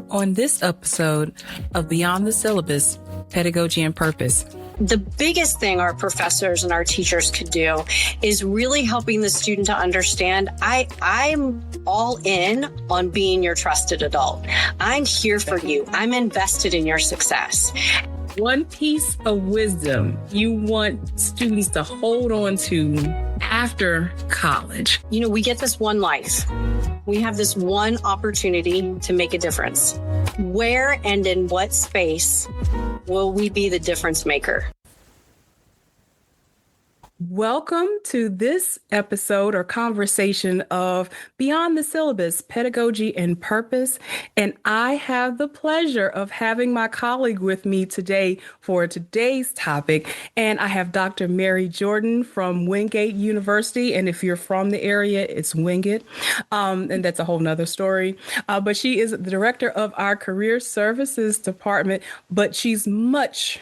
on this episode of Beyond the Syllabus, Pedagogy and Purpose. The biggest thing our professors and our teachers could do is really helping the student to understand I'm all in on being your trusted adult. I'm here for you. I'm invested in your success. One piece of wisdom you want students to hold on to after college. You know, we get this one life. We have this one opportunity to make a difference. Where and in what space will we be the difference maker? Welcome to this episode or conversation of Beyond the Syllabus, Pedagogy and Purpose. And I have the pleasure of having my colleague with me today for today's topic. And I have Dr. Mary Jordan from Wingate University. And if you're from the area, it's Wingate. And that's a whole nother story. But she is the director of our Career Services Department, but she's much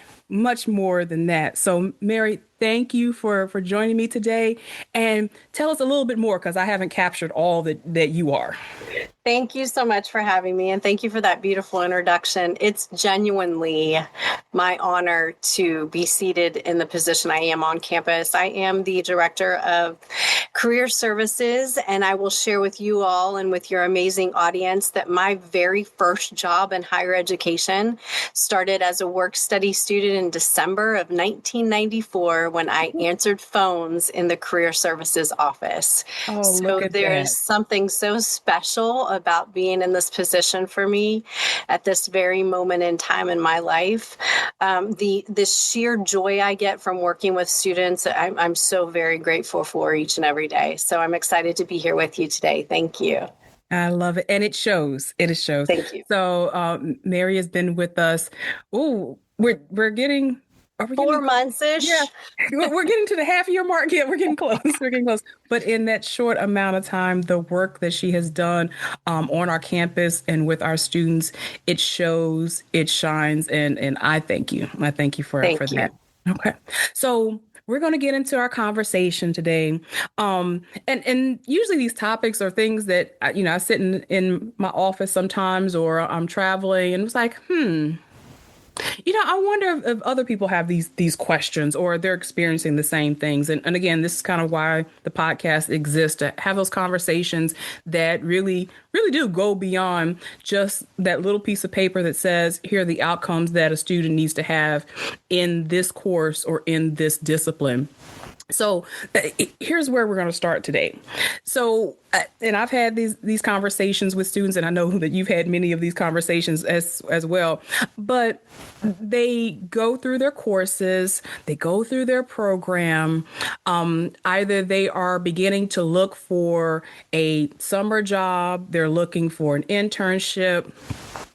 more than that. So Mary, thank you for joining me today, and tell us a little bit more, because I haven't captured all that you are. Thank you so much for having me, and thank you for that beautiful introduction. It's genuinely my honor to be seated in the position I am on campus. I am the director of Career Services, and I will share with you all and with your amazing audience that my very first job in higher education started as a work-study student in December of 1994 when I answered phones in the Career Services office. Oh, so there is something so special about being in this position for me at this very moment in time in my life. The sheer joy I get from working with students, I'm so very grateful for each and every day. So I'm excited to be here with you today. Thank you. I love it. And it shows. It shows. Thank you. So Mary has been with us. Oh, we're getting... 4 months-ish. Yeah, we're getting to the half-year mark. Yeah, we're getting close. We're getting close. But in that short amount of time, the work that she has done on our campus and with our students, it shows, it shines, and I thank you. I thank you for that. Okay, so we're going to get into our conversation today. And usually these topics are things that I sit in my office sometimes, or I'm traveling, and it's like, I wonder if other people have these questions, or they're experiencing the same things. And again, this is kind of why the podcast exists, to have those conversations that really, really do go beyond just that little piece of paper that says, here are the outcomes that a student needs to have in this course or in this discipline. So here's where we're going to start today. So, and I've had these conversations with students, and I know that you've had many of these conversations as well, but they go through their courses, they go through their program. Either they are beginning to look for a summer job, they're looking for an internship,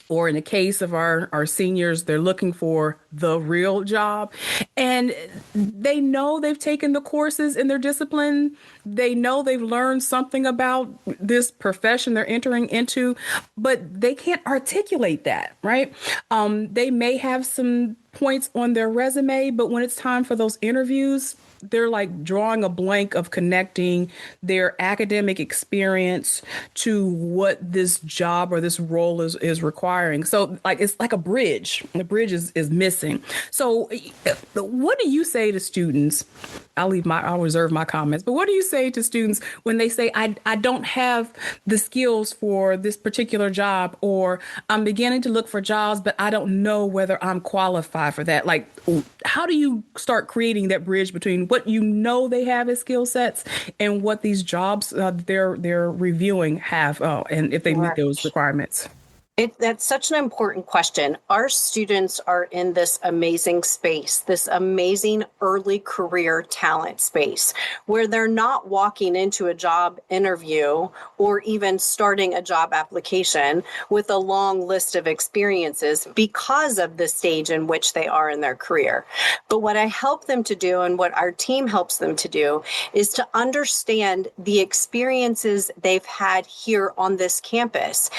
or in the case of our seniors, they're looking for the real job. And they know they've taken the courses in their discipline. They know they've learned something about this profession they're entering into, but they can't articulate that, right? They may have some points on their resume, but when it's time for those interviews, they're like drawing a blank of connecting their academic experience to what this job or this role is requiring. So it's like a bridge. The bridge is missing. So what do you say to students? I'll reserve my comments, but what do you say to students when they say, I don't have the skills for this particular job, or I'm beginning to look for jobs, but I don't know whether I'm qualified for that? Like, how do you start creating that bridge between what they have as skill sets and what these jobs they're reviewing have, and if they meet those requirements? That's such an important question. Our students are in this amazing space, this amazing early career talent space, where they're not walking into a job interview or even starting a job application with a long list of experiences because of the stage in which they are in their career. But what I help them to do, and what our team helps them to do, is to understand the experiences they've had here on this campus.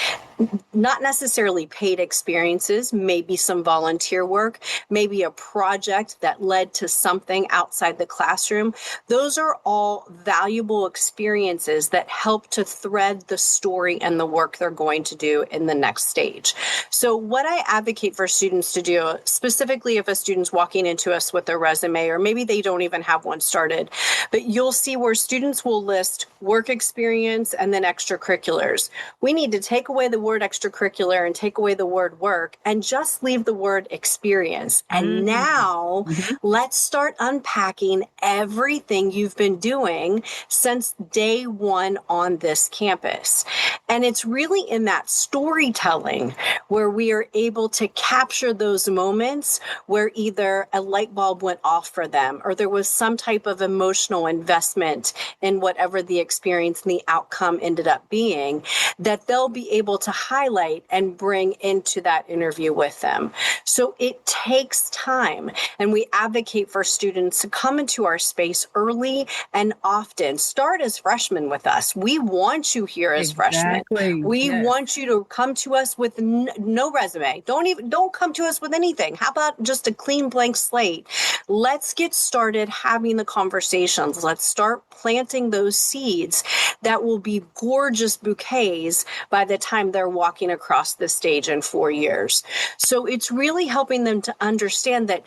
not necessarily paid experiences, maybe some volunteer work, maybe a project that led to something outside the classroom. Those are all valuable experiences that help to thread the story and the work they're going to do in the next stage. So what I advocate for students to do, specifically if a student's walking into us with their resume, or maybe they don't even have one started, but you'll see where students will list work experience and then extracurriculars. We need to take away the word extracurricular and take away the word work and just leave the word experience. And now let's start unpacking everything you've been doing since day one on this campus. And it's really in that storytelling where we are able to capture those moments where either a light bulb went off for them or there was some type of emotional investment in whatever the experience and the outcome ended up being, that they'll be able to highlight and bring into that interview with them. So it takes time, and we advocate for students to come into our space early and often. Start as freshmen with us. We want you here as freshmen. We want you to come to us with no resume. Don't come to us with anything. How about just a clean blank slate? Let's get started having the conversations. Let's start planting those seeds that will be gorgeous bouquets by the time they're walking across the stage in 4 years. So it's really helping them to understand that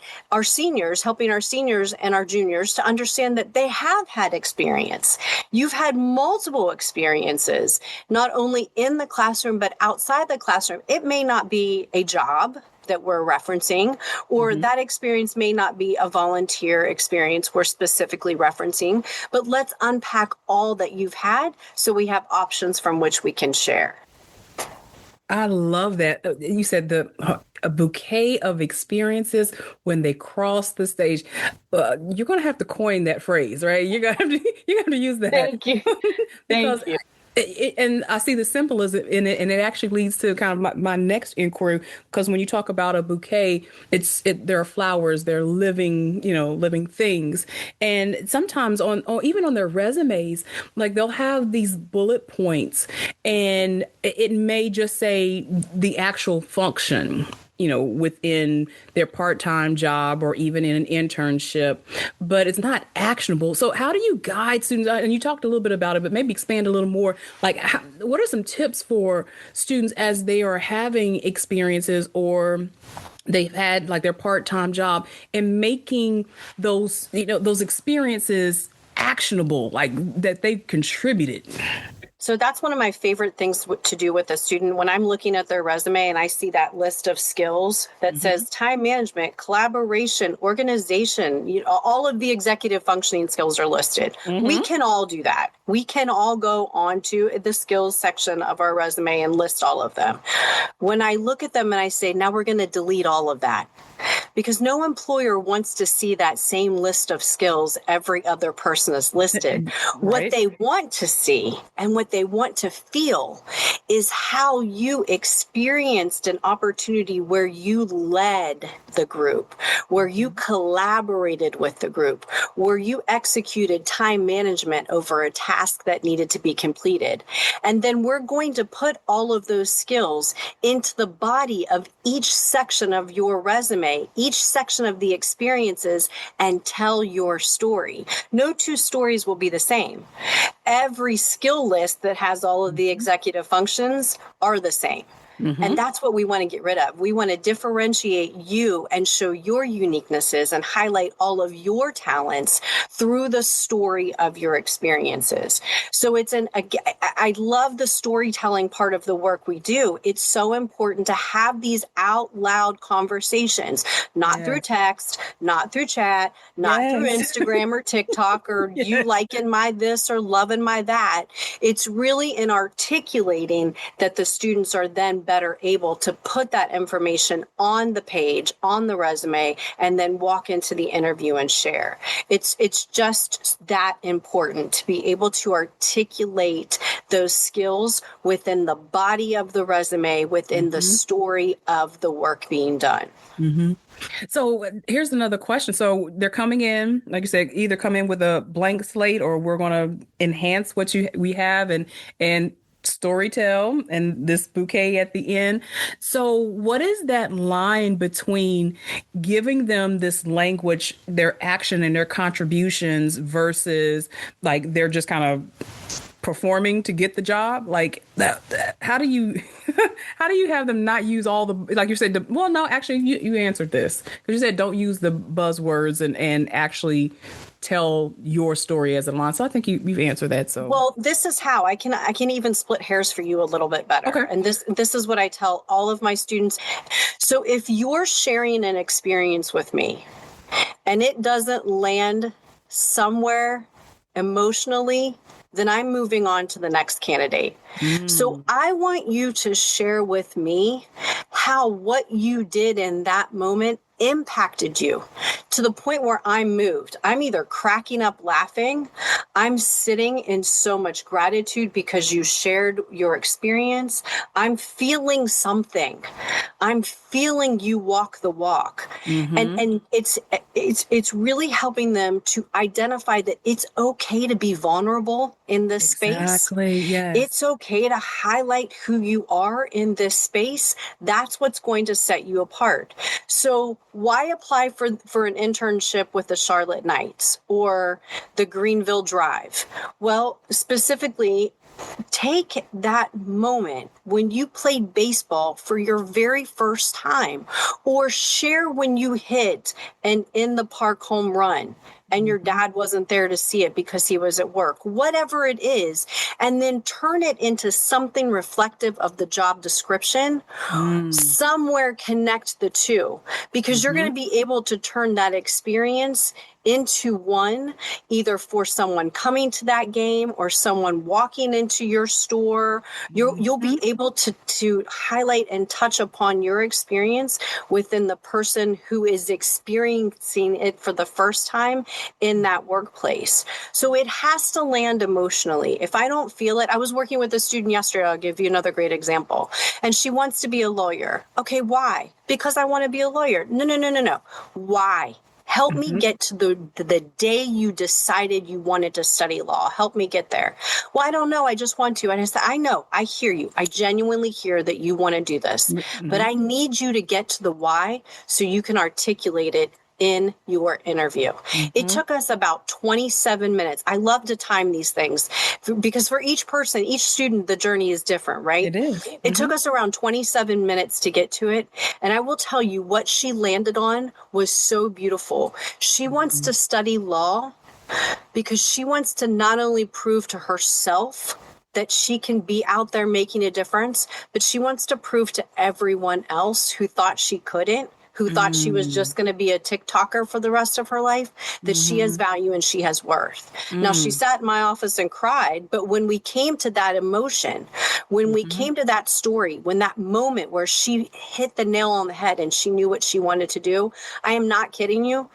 helping our seniors and our juniors to understand that they have had experience. You've had multiple experiences, not only in the classroom, but outside the classroom. It may not be a job that we're referencing, or that experience may not be a volunteer experience we're specifically referencing, but let's unpack all that you've had so we have options from which we can share. I love that. You said a bouquet of experiences when they cross the stage. You're going to have to coin that phrase, right? You're going to have to use that. Thank you. Because Thank you. And I see the symbolism in it, and it actually leads to kind of my next inquiry. Because when you talk about a bouquet, there are flowers, they're living things, and sometimes even on their resumes, like they'll have these bullet points, and it may just say the actual function, within their part-time job or even in an internship, but it's not actionable. So how do you guide students? And you talked a little bit about it, but maybe expand a little more. Like, what are some tips for students as they are having experiences or they've had like their part-time job and making those experiences actionable, like that they've contributed? So that's one of my favorite things to do with a student. When I'm looking at their resume and I see that list of skills that says time management, collaboration, organization, all of the executive functioning skills are listed. We can all do that. We can all go onto the skills section of our resume and list all of them. When I look at them and I say, now we're going to delete all of that, because no employer wants to see that same list of skills every other person is listed. Right. What they want to see and what they want to feel is how you experienced an opportunity where you led the group, where you collaborated with the group, where you executed time management over a task that needed to be completed. And then we're going to put all of those skills into the body of each section of your resume, each section of the experiences, and tell your story. No two stories will be the same. Every skill list that has all of the executive functions are the same. And that's what we want to get rid of. We want to differentiate you and show your uniquenesses and highlight all of your talents through the story of your experiences. So I love the storytelling part of the work we do. It's so important to have these out loud conversations, not through text, not through chat, not through Instagram or TikTok or you liking my this or loving my that. It's really in articulating that the students are then better able to put that information on the page, on the resume, and then walk into the interview and share. It's just that important to be able to articulate those skills within the body of the resume, within the story of the work being done. So here's another question. So they're coming in, like you said, either come in with a blank slate or we're going to enhance what we have and storytell and this bouquet at the end. So what is that line between giving them this language, their action and their contributions versus like they're just kind of performing to get the job? Like that, how do you how do you have them not use all the, like you said, well, no, actually you answered this because you said don't use the buzzwords and actually tell your story as a line. So I think you've answered that. So well, this is how I can even split hairs for you a little bit better. Okay. And this is what I tell all of my students. So if you're sharing an experience with me and it doesn't land somewhere emotionally, then I'm moving on to the next candidate. So I want you to share with me how what you did in that moment impacted you to the point where I'm moved. I'm either cracking up laughing, I'm sitting in so much gratitude because you shared your experience. I'm feeling something. I'm feeling you walk the walk. And it's really helping them to identify that it's okay to be vulnerable in this space. Exactly. Yes. It's okay to highlight who you are in this space. That's what's going to set you apart. So why apply for an internship with the Charlotte Knights or the Greenville Drive? Well, specifically, take that moment when you played baseball for your very first time, or share when you hit an in the park home run and your dad wasn't there to see it because he was at work, whatever it is, and then turn it into something reflective of the job description. Somewhere connect the two, because you're going to be able to turn that experience into one, either for someone coming to that game or someone walking into your store. You'll be able to highlight and touch upon your experience within the person who is experiencing it for the first time in that workplace. So it has to land emotionally. If I don't feel it, I was working with a student yesterday. I'll give you another great example. And she wants to be a lawyer. Okay, why? Because I want to be a lawyer. No. Why? Help me get to the day you decided you wanted to study law. Help me get there. Well, I don't know. I just want to. And I said, I know. I hear you. I genuinely hear that you want to do this. But I need you to get to the why so you can articulate it in your interview. It took us about 27 minutes. I love to time these things because for each person, each student, the journey is different, right? It is. It took us around 27 minutes to get to it. And I will tell you what she landed on was so beautiful. She wants to study law because she wants to not only prove to herself that she can be out there making a difference, but she wants to prove to everyone else who thought she couldn't, who thought she was just going to be a TikToker for the rest of her life, that she has value and she has worth. Now, she sat in my office and cried, but when we came to that emotion, when we came to that story, when that moment where she hit the nail on the head and she knew what she wanted to do, I am not kidding you.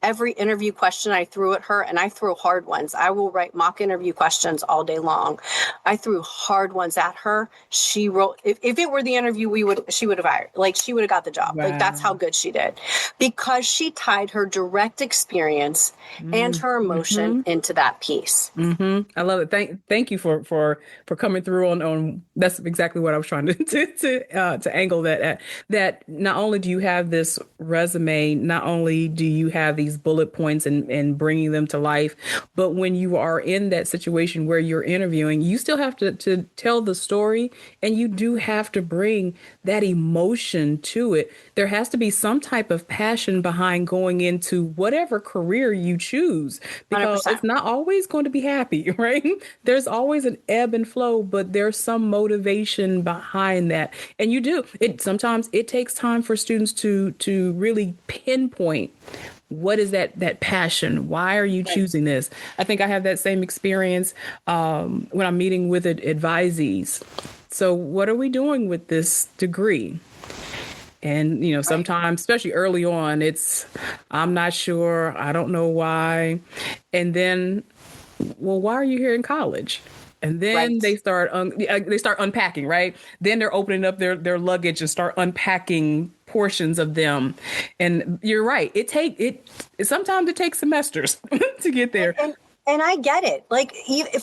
Every interview question I threw at her, and I threw hard ones. I will write mock interview questions all day long. I threw hard ones at her. She wrote, if it were the interview, she would have hired, like she would have got the job. Wow. Like that's how good she did, because she tied her direct experience and her emotion into that piece. I love it. Thank you for coming through on that's exactly what I was trying to angle that at. That not only do you have this resume, not only do you have these bullet points and bringing them to life, but when you are in that situation where you're interviewing, you still have to tell the story, and you do have to bring that emotion to it. There has to be some type of passion behind going into whatever career you choose, because 100%. it's not always going to be happy, right? There's always an ebb and flow, but there's some motivation behind that. And you do. Sometimes it takes time for students to really pinpoint what is that passion? Why are you choosing this? I think I have that same experience when I'm meeting with advisees. So what are we doing with this degree? And, sometimes, especially early on, I'm not sure. I don't know why. And then, well, why are you here in college? And then they start unpacking, right? Then they're opening up their luggage and start unpacking portions of them. And you're right. Sometimes it takes semesters to get there. And I get it. Like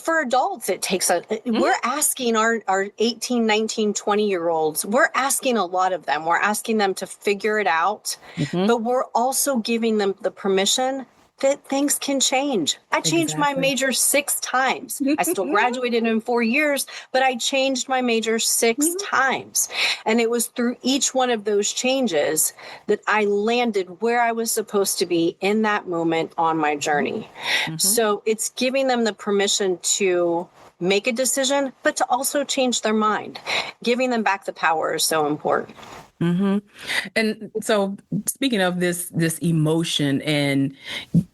for adults, it takes we're asking our 18, 19, 20-year-olds, we're asking a lot of them. We're asking them to figure it out, Mm-hmm. but we're also giving them the permission that things can change. I changed my Exactly. major 6 times. I still graduated in 4 years, but I changed my major 6 times. And it was through each one of those changes that I landed where I was supposed to be in that moment on my journey. Mm-hmm. So it's giving them the permission to make a decision, but to also change their mind. Giving them back the power is so important. Mm-hmm. And so speaking of this emotion and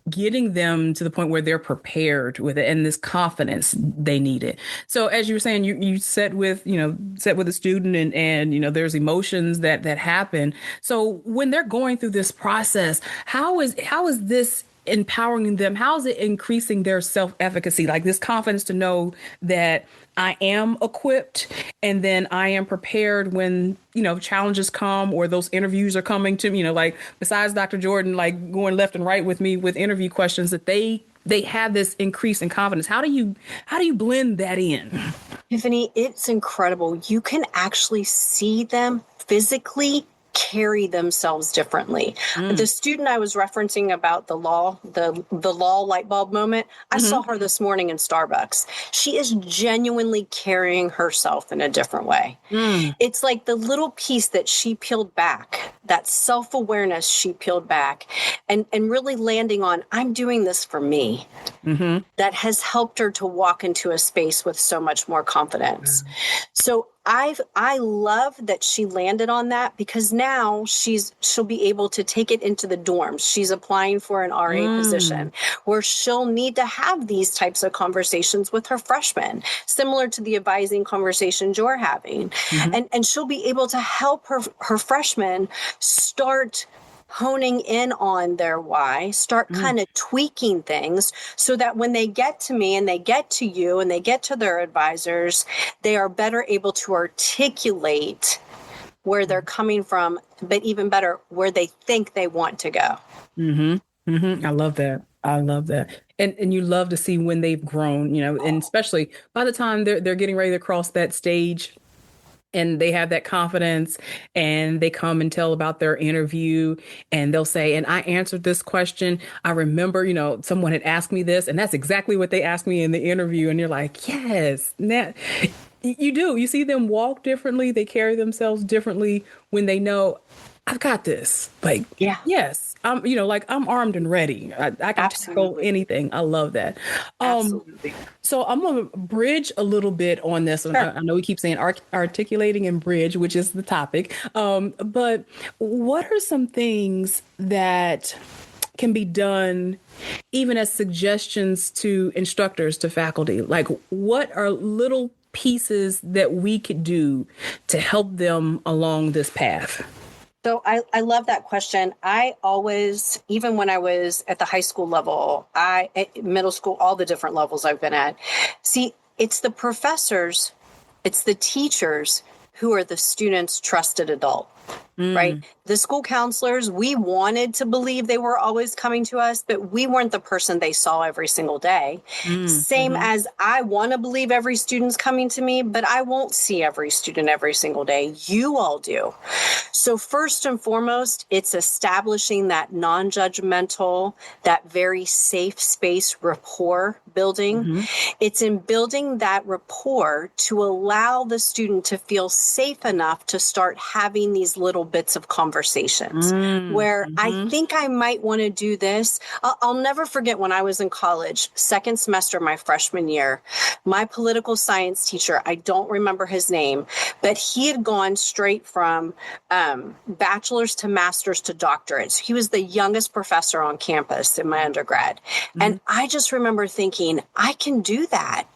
getting them to the point where they're prepared with it and this confidence they need it. So as you were saying, you sat with a student and there's emotions that happen. So when they're going through this process, how is this empowering them? How is it increasing their self-efficacy, like this confidence to know that I am equipped and then I am prepared when, challenges come or those interviews are coming to me, like besides Dr. Jordan, like going left and right with me with interview questions, that they have this increase in confidence. How do you blend that in? Tiffany, it's incredible. You can actually see them physically carry themselves differently. The student I was referencing about the law light bulb moment, I saw her this morning in Starbucks. She is genuinely carrying herself in a different way. It's like the little piece that she peeled back, that self-awareness she peeled back, and really landing on, I'm doing this for me. That has helped her to walk into a space with so much more confidence. So I love that she landed on that, because now she'll be able to take it into the dorms. She's applying for an RA position where she'll need to have these types of conversations with her freshmen, similar to the advising conversations you're having. And she'll be able to help her freshmen start honing in on their why, start kind of tweaking things so that when they get to me and they get to you and they get to their advisors, they are better able to articulate where they're coming from, but even better, where they think they want to go. I love that. I love that. And you love to see when they've grown, and especially by the time they're getting ready to cross that stage and they have that confidence and they come and tell about their interview and they'll say, and I answered this question. I remember, someone had asked me this and that's exactly what they asked me in the interview. And you're like, yes, you do. You see them walk differently. They carry themselves differently when they know I've got this. Like, Yeah. yes, I'm armed and ready. I can tackle anything. I love that. Absolutely. So I'm going to bridge a little bit on this. Sure. I know we keep saying articulating and bridge, which is the topic. But what are some things that can be done even as suggestions to instructors, to faculty? Like, what are little pieces that we could do to help them along this path? So I love that question. I always, even when I was at the high school level, middle school, all the different levels I've been at, see, it's the professors, it's the teachers who are the students' trusted adult, right? The school counselors, we wanted to believe they were always coming to us, but we weren't the person they saw every single day. Same as I want to believe every student's coming to me, but I won't see every student every single day. You all do. So first and foremost, it's establishing that non-judgmental, that very safe space rapport building. It's in building that rapport to allow the student to feel safe enough to start having these little bits of conversations where I think I might want to do this. I'll never forget when I was in college, second semester, my freshman year, my political science teacher, I don't remember his name, but he had gone straight from bachelor's to master's to doctorates. He was the youngest professor on campus in my undergrad. And I just remember thinking, I can do that.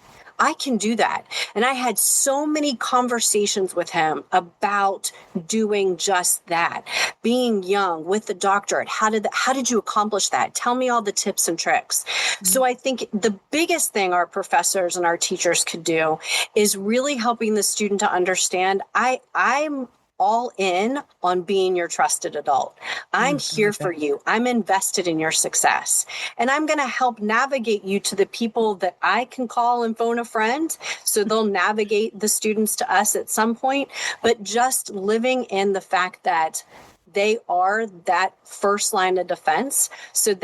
I can do that. And I had so many conversations with him about doing just that. Being young with the doctorate. How did you accomplish that? Tell me all the tips and tricks. So I think the biggest thing our professors and our teachers could do is really helping the student to understand I'm all in on being your trusted adult. I'm I here like for that. you. I'm invested in your success. And I'm going to help navigate you to the people that I can call and phone a friend. So they'll navigate the students to us at some point. But just living in the fact that they are that first line of defense. So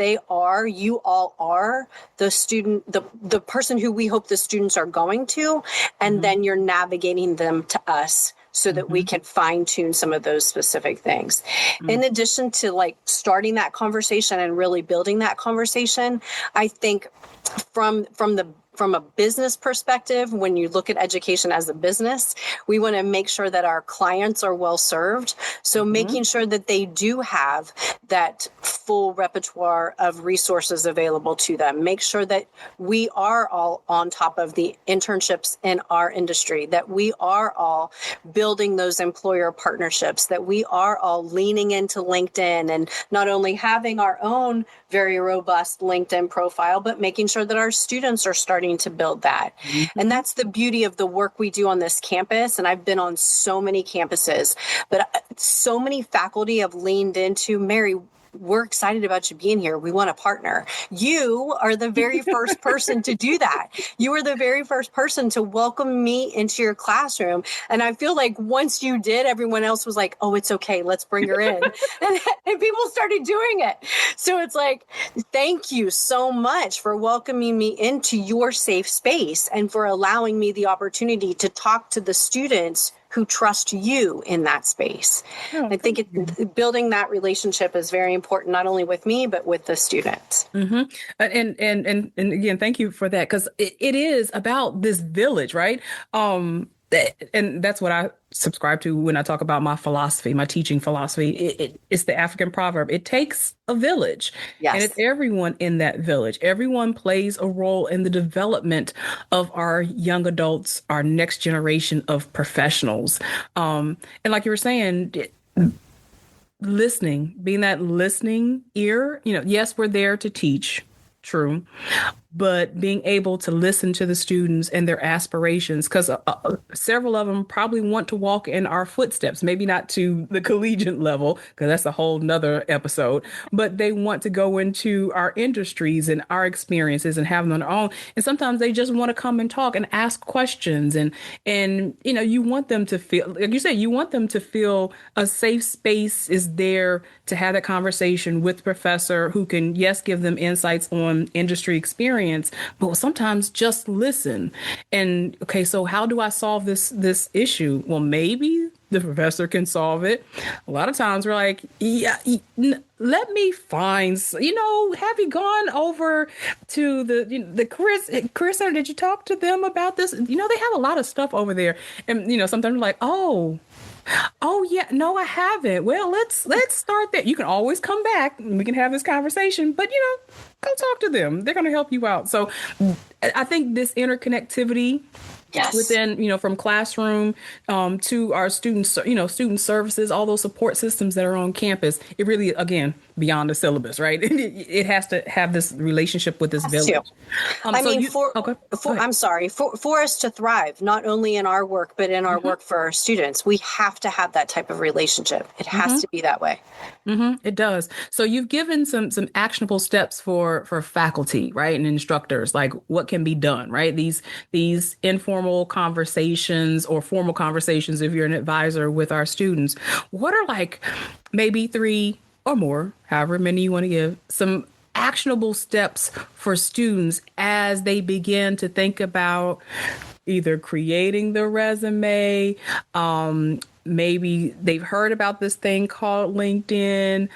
you all are the student, the person who we hope the students are going to, and then you're navigating them to us so that we can fine tune some of those specific things. In addition to like starting that conversation and really building that conversation, I think from a business perspective, when you look at education as a business, we want to make sure that our clients are well served. So making sure that they do have that full repertoire of resources available to them. Make sure that we are all on top of the internships in our industry, that we are all building those employer partnerships, that we are all leaning into LinkedIn and not only having our own very robust LinkedIn profile, but making sure that our students are starting to build that. And that's the beauty of the work we do on this campus. And I've been on so many campuses, but so many faculty have leaned into, Mary, we're excited about you being here. We want to partner. You are the very first person to do that. You were the very first person to welcome me into your classroom. And I feel like once you did, everyone else was like, oh, it's okay. Let's bring her in. and people started doing it. So it's like, thank you so much for welcoming me into your safe space and for allowing me the opportunity to talk to the students who trust you in that space. Oh, I think building that relationship is very important, not only with me, but with the students. And again, thank you for that, because it is about this village, right? And that's what I subscribe to when I talk about my philosophy, my teaching philosophy. It's the African proverb. It takes a village, and it's everyone in that village. Everyone plays a role in the development of our young adults, our next generation of professionals. And like you were saying, listening, being that listening ear, yes, we're there to teach. True. But being able to listen to the students and their aspirations, because several of them probably want to walk in our footsteps, maybe not to the collegiate level, because that's a whole nother episode, but they want to go into our industries and our experiences and have them on their own. And sometimes they just want to come and talk and ask questions. And you want them to feel, like you said, you want them to feel a safe space is there to have that conversation with the professor who can, yes, give them insights on industry experience, but sometimes just listen. And okay, so how do I solve this issue? Well, maybe the professor can solve it. A lot of times we're like, yeah, let me find, have you gone over to the career center? Did you talk to them about this? They have a lot of stuff over there. And, sometimes we're like, oh yeah, no, I haven't. Well, let's start there. You can always come back and we can have this conversation, but go talk to them. They're going to help you out. So I think this interconnectivity within, from classroom to our students, student services, all those support systems that are on campus, it really, again, beyond the syllabus, right? It has to have this relationship with this village. For us to thrive, not only in our work, but in our work for our students, we have to have that type of relationship. It has to be that way. It does. So you've given some actionable steps for faculty, right, and instructors, like what can be done, right? These informal conversations or formal conversations, if you're an advisor with our students, what are like maybe 3 or more, however many you want to give, some actionable steps for students as they begin to think about either creating the resume, maybe they've heard about this thing called LinkedIn.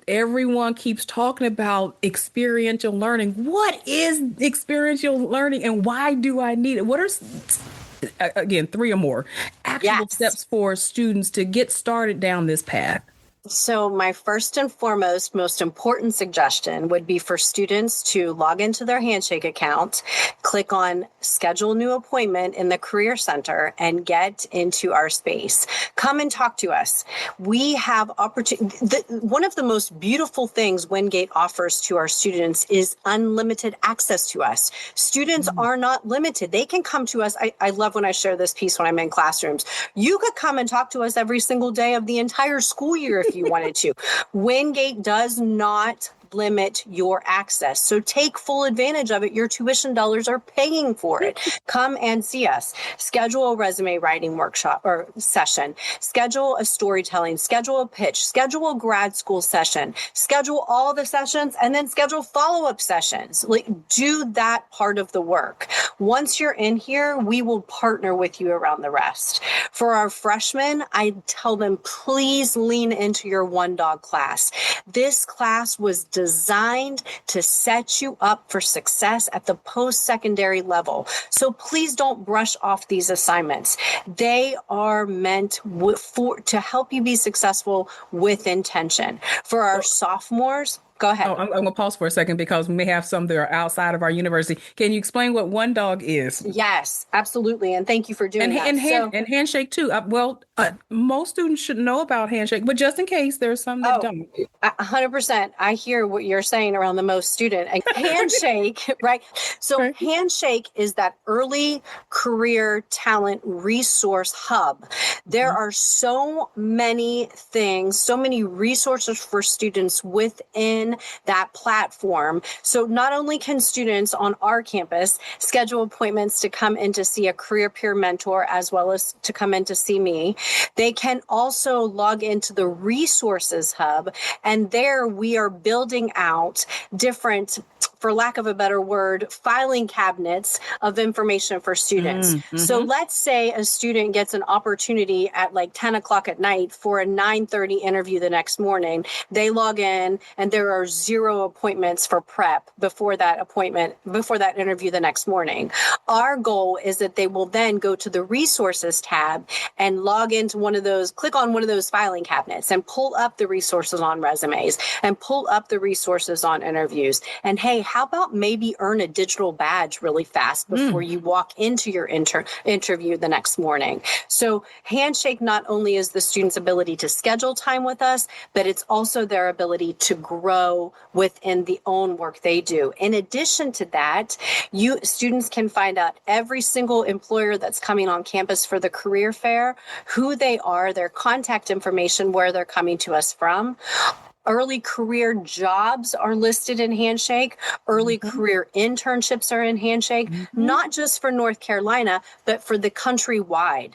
Everyone keeps talking about experiential learning. What is experiential learning and why do I need it? What are, again, 3 or more actionable steps for students to get started down this path? So my first and foremost, most important suggestion would be for students to log into their Handshake account, click on schedule new appointment in the Career Center, and get into our space. Come and talk to us. We have opportunity. One of the most beautiful things Wingate offers to our students is unlimited access to us. Students are not limited. They can come to us. I love when I share this piece when I'm in classrooms. You could come and talk to us every single day of the entire school year if you wanted to. Wingate does not limit your access. So take full advantage of it. Your tuition dollars are paying for it. Come and see us. Schedule a resume writing workshop or session. Schedule a storytelling. Schedule a pitch. Schedule a grad school session. Schedule all the sessions and then schedule follow-up sessions. Like, do that part of the work. Once you're in here, we will partner with you around the rest. For our freshmen, I tell them, please lean into your one dog class. This class was designed to set you up for success at the post-secondary level. So please don't brush off these assignments. They are meant to help you be successful with intention. For our sophomores, go ahead. Oh, I'm going to pause for a second because we may have some that are outside of our university. Can you explain what one dog is? Yes, absolutely. And thank you for doing that. And Handshake too. Most students should know about Handshake, but just in case there's some that don't. 100%. I hear what you're saying around the most student. And Handshake, right? So right. Handshake is that early career talent resource hub. There are so many things, so many resources for students within that platform. So not only can students on our campus schedule appointments to come in to see a career peer mentor as well as to come in to see me, they can also log into the resources hub, and there we are building out different, for lack of a better word, filing cabinets of information for students. Mm-hmm. So let's say a student gets an opportunity at like 10 o'clock at night for a 9:30 interview the next morning. They log in and there are 0 appointments for prep before that interview the next morning. Our goal is that they will then go to the resources tab and log into click on one of those filing cabinets and pull up the resources on resumes and pull up the resources on interviews. And hey, how about maybe earn a digital badge really fast before you walk into your interview the next morning? So Handshake not only is the student's ability to schedule time with us, but it's also their ability to grow within the own work they do. In addition to that, students can find out every single employer that's coming on campus for the career fair, who they are, their contact information, where they're coming to us from. Early career jobs are listed in Handshake. Early career internships are in Handshake, not just for North Carolina, but for the countrywide.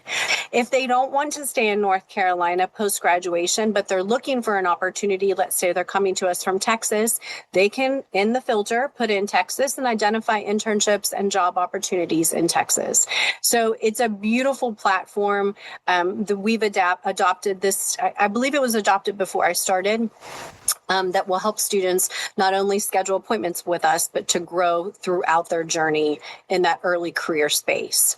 If they don't want to stay in North Carolina post-graduation, but they're looking for an opportunity, let's say they're coming to us from Texas, they can, in the filter, put in Texas and identify internships and job opportunities in Texas. So it's a beautiful platform that we've adopted this. I believe it was adopted before I started. That will help students not only schedule appointments with us, but to grow throughout their journey in that early career space.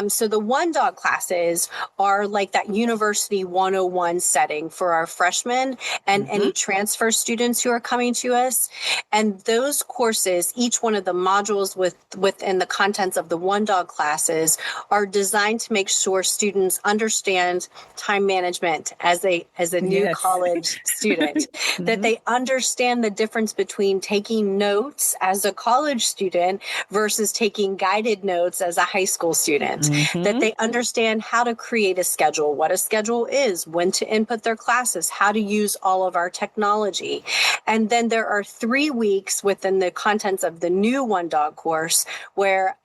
So the one dog classes are like that University 101 setting for our freshmen and any transfer students who are coming to us. And those courses, each one of the modules within the contents of the one dog classes are designed to make sure students understand time management as a new college student, that they understand the difference between taking notes as a college student versus taking guided notes as a high school student, that they understand how to create a schedule, what a schedule is, when to input their classes, how to use all of our technology. And then there are 3 weeks within the contents of the new One Dog course where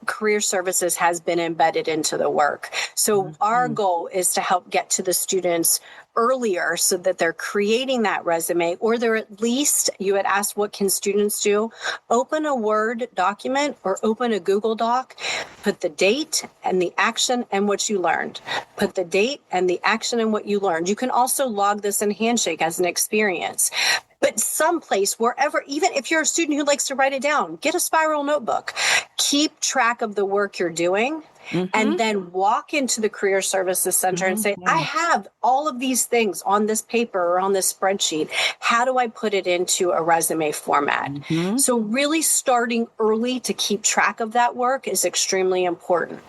career services has been embedded into the work. So our goal is to help get to the students earlier so that they're creating that resume, or they're at least, you had asked what can students do, open a Word document or open a Google Doc, put the date and the action and what you learned. Put the date and the action and what you learned. You can also log this in Handshake as an experience. But someplace, wherever, even if you're a student who likes to write it down, get a spiral notebook. Keep track of the work you're doing and then walk into the Career Services Center and say, I have all of these things on this paper or on this spreadsheet. How do I put it into a resume format? So really starting early to keep track of that work is extremely important.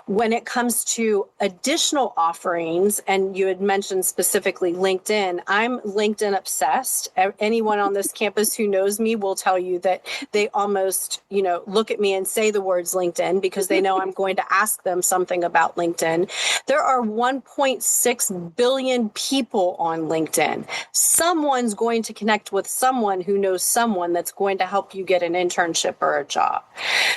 When it comes to additional offerings, and you had mentioned specifically LinkedIn, I'm LinkedIn obsessed. Anyone on this campus who knows me will tell you that they almost, look at me and say the words LinkedIn because they know I'm going to ask them something about LinkedIn. There are 1.6 billion people on LinkedIn. Someone's going to connect with someone who knows someone that's going to help you get an internship or a job.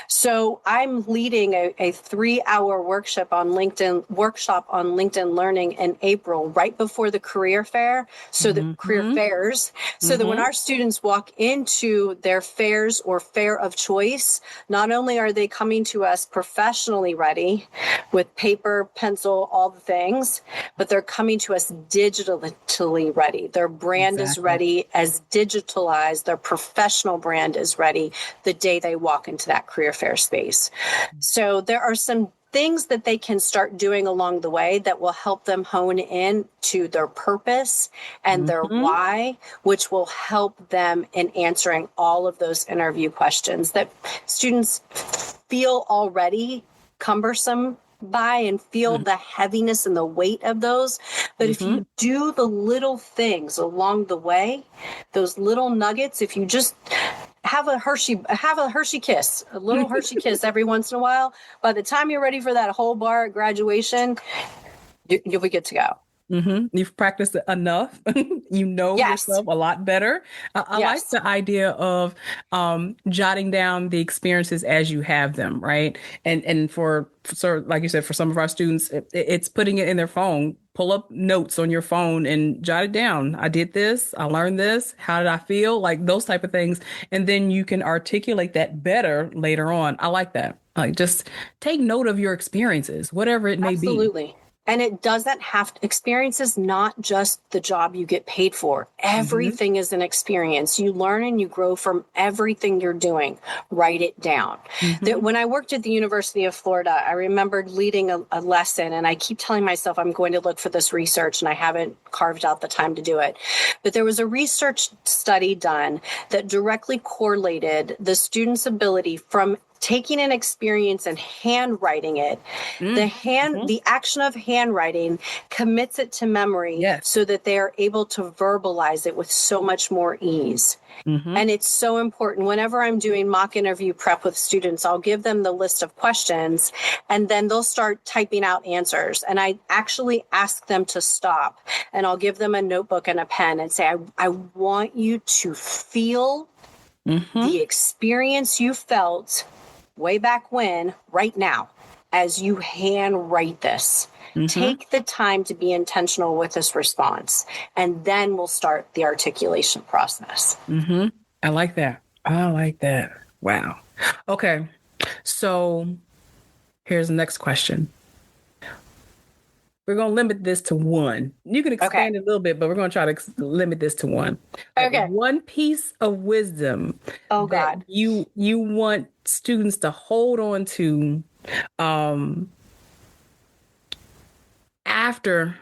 So I'm leading a 3-hour workshop on LinkedIn Learning in April, right before the career fair. So the career fairs, so that when our students walk into their fairs or fair of choice, not only are they coming to us professionally ready with paper, pencil, all the things, but they're coming to us digitally ready. Their brand is ready, as digitalized, their professional brand is ready the day they walk into that career fair space. So there are some things that they can start doing along the way that will help them hone in to their purpose and their why, which will help them in answering all of those interview questions that students feel already cumbersome by and feel the heaviness and the weight of those. But if you do the little things along the way, those little nuggets, if you just have a Hershey kiss, a little Hershey kiss every once in a while, by the time you're ready for that whole bar at graduation, you'll be good to go. You've practiced it enough. Yourself a lot better. I like the idea of jotting down the experiences as you have them, right? And for like you said, for some of our students, it's putting it in their phone. Pull up notes on your phone and jot it down. I did this. I learned this. How did I feel? Like those type of things. And then you can articulate that better later on. I like that. Like just take note of your experiences, whatever it may be. Absolutely. And it doesn't have to, experience is not just the job you get paid for. Everything is an experience. You learn and you grow from everything you're doing. Write it down. When I worked at the University of Florida, I remembered leading a lesson, and I keep telling myself I'm going to look for this research, and I haven't carved out the time to do it. But there was a research study done that directly correlated the student's ability from taking an experience and handwriting it. The action of handwriting commits it to memory so that they are able to verbalize it with so much more ease. And it's so important. Whenever I'm doing mock interview prep with students, I'll give them the list of questions, and then they'll start typing out answers. And I actually ask them to stop, and I'll give them a notebook and a pen and say, I want you to feel the experience you felt way back when, right now, as you handwrite this. Take the time to be intentional with this response, and then we'll start the articulation process. I like that. Wow. Okay. So here's the next question. We're going to limit this to one. You can expand it a little bit, but we're going to try to limit this to one. Okay. One piece of wisdom that you want students to hold on to after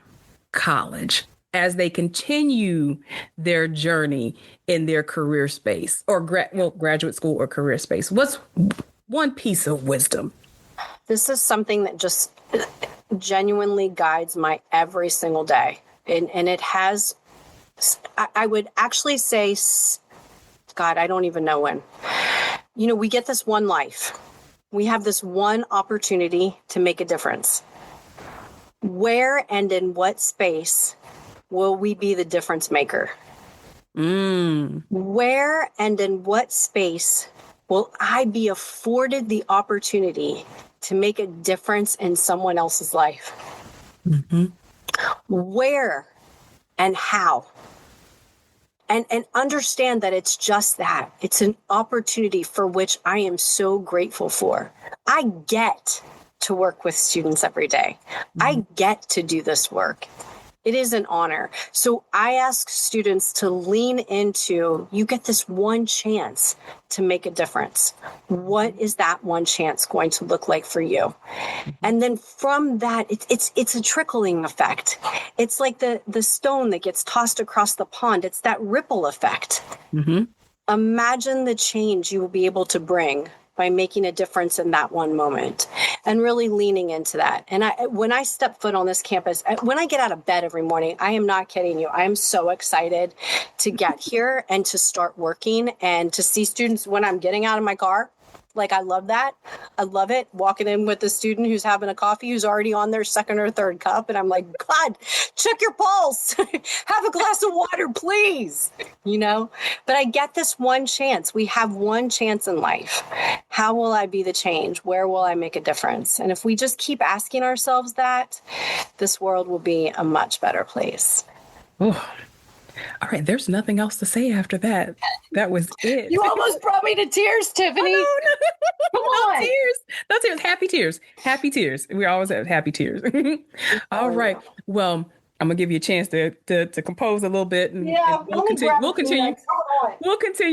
college as they continue their journey in their career space or graduate school or career space. What's one piece of wisdom? This is something that just genuinely guides my every single day. And it has, I would actually say, God, I don't even know when. We get this one life. We have this one opportunity to make a difference. Where and in what space will we be the difference maker? Where and in what space will I be afforded the opportunity to make a difference in someone else's life? Where and how? And understand that it's just that. It's an opportunity for which I am so grateful for. I get to work with students every day. I get to do this work. It is an honor. So I ask students to lean into, you get this one chance to make a difference. What is that one chance going to look like for you? And then from that, it's a trickling effect. It's like the stone that gets tossed across the pond. It's that ripple effect. Mm-hmm. Imagine the change you will be able to bring by making a difference in that one moment and really leaning into that. And when I step foot on this campus, when I get out of bed every morning, I am not kidding you. I am so excited to get here and to start working and to see students when I'm getting out of my car. Like, I love that. I love it. Walking in with a student who's having a coffee, who's already on their second or third cup. And I'm like, God, check your pulse. Have a glass of water, please. But I get this one chance. We have one chance in life. How will I be the change? Where will I make a difference? And if we just keep asking ourselves that, this world will be a much better place. Oh. All right, there's nothing else to say after that. That was it. You almost brought me to tears, Tiffany. Oh, no. Come on. No tears. No tears. Happy tears. Happy tears. We always have happy tears. All right. Well, I'm gonna give you a chance to compose a little bit, and we'll continue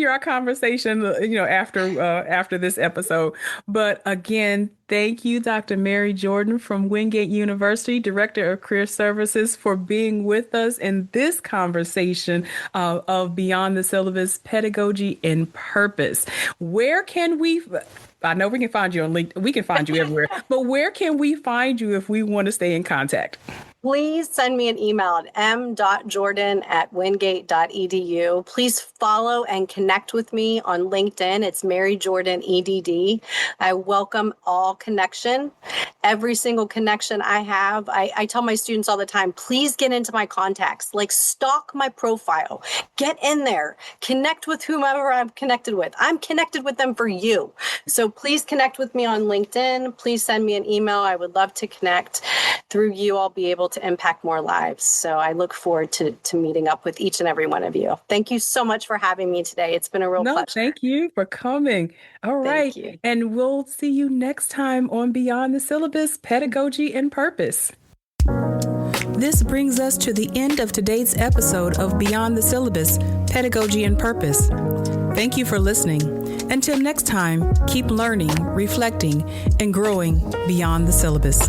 our conversation, after this episode. But again, thank you, Dr. Mary Jordan from Wingate University, Director of Career Services, for being with us in this conversation of Beyond the Syllabus, Pedagogy and Purpose. Where can we? I know we can find you on LinkedIn. We can find you everywhere. But where can we find you if we want to stay in contact? Please send me an email at m.jordan@wingate.edu. Please follow and connect with me on LinkedIn. It's Mary Jordan EDD. I welcome all connection. Every single connection I have, I tell my students all the time, please get into my contacts, like stalk my profile, get in there, connect with whomever I'm connected with. I'm connected with them for you. So please connect with me on LinkedIn. Please send me an email. I would love to connect. Through you, I'll be able to impact more lives. So I look forward to meeting up with each and every one of you. Thank you so much for having me today. It's been a real pleasure. Thank you for coming. All right. Thank you. And we'll see you next time on Beyond the Syllabus, Pedagogy and Purpose. This brings us to the end of today's episode of Beyond the Syllabus, Pedagogy and Purpose. Thank you for listening. Until next time, keep learning, reflecting, and growing beyond the syllabus.